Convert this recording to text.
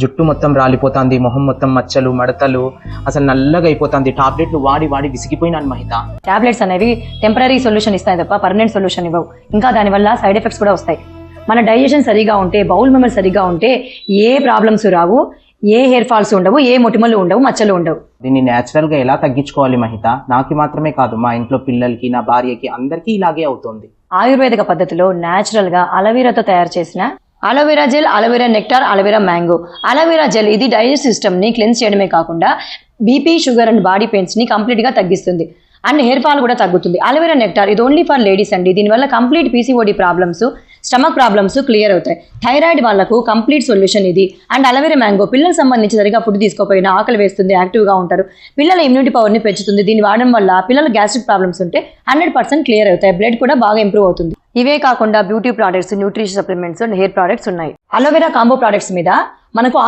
జుట్టు మొత్తం రాలిపోతుంది, మొహం మొత్తం మచ్చలు మడతలు, అసలు నల్లగా అయిపోతుంది. టాబ్లెట్లు వాడి వాడి విసిగిపోయినాను మహిత. టాబ్లెట్స్ అనేవి టెంపరీ సొల్యూషన్ ఇస్తాయి తప్ప పర్మనెంట్ సొల్యూషన్ ఇవ్వవు. ఇంకా దానివల్ల సైడ్ ఎఫెక్ట్స్ కూడా వస్తాయి. మన డైజెషన్ సరిగా ఉంటే, బౌల్ మెంబర్ సరిగా ఉంటే ఏ ప్రాబ్లమ్స్ రావు, ఏ హెయిర్ ఫాల్స్ ఉండవు, ఏ మొటిమలు ఉండవు, మచ్చలు ఉండవు. దీన్ని న్యాచురల్గా ఎలా తగ్గించుకోవాలి మహిత? నాకు మాత్రమే కాదు, మా ఇంట్లో పిల్లలకి, నా భార్యకి, అందరికీ ఇలాగే అవుతుంది. ఆయుర్వేదిక పద్ధతిలో న్యాచురల్ గా అలోవెరాతో తయారు చేసిన aloe vera gel, aloe vera nectar, aloe vera mango. Aloe vera gel ఇది డైజెస్ట్ సిస్టమ్ ని క్లెన్స్ చేయడమే కాకుండా BP, sugar and body pains ని కంప్లీట్ గా తగ్గిస్తుంది అండ్ హెయిర్ ఫాల్ కూడా తగ్గుతుంది. అలోవెరా నెక్టార్ ఇది ఓన్లీ ఫర్ లేడీస్ అండి. దీనివల్ల complete PCOD problems, stomach problems clear అవుతాయి. థైరాయిడ్ వాళ్ళకు కంప్లీట్ సొల్యూషన్ ఇది. అండ్ అలోవెరా మ్యాంగో పిల్లలకు సంబంధించి సరిగా ఫుడ్ తీసుకోకపోయినా ఆకలి వేస్తుంది, యాక్టివ్గా ఉంటారు, పిల్లల ఇమ్యూనిటీ పవర్ని పెంచుతుంది. దీన్ని వాడడం వల్ల పిల్లల గ్యాస్ట్రిక్ ప్రాబ్లమ్స్ ఉంటే 100% క్లియర్ అవుతాయి. బ్లడ్ కూడా బాగా ఇంప్రూవ్ అవుతుంది. ఇవే కాకుండా beauty products, nutrition supplements and hair products ఉన్నాయి. అలోవెరా కాంబో ప్రోడక్ట్స్ మీద మనకు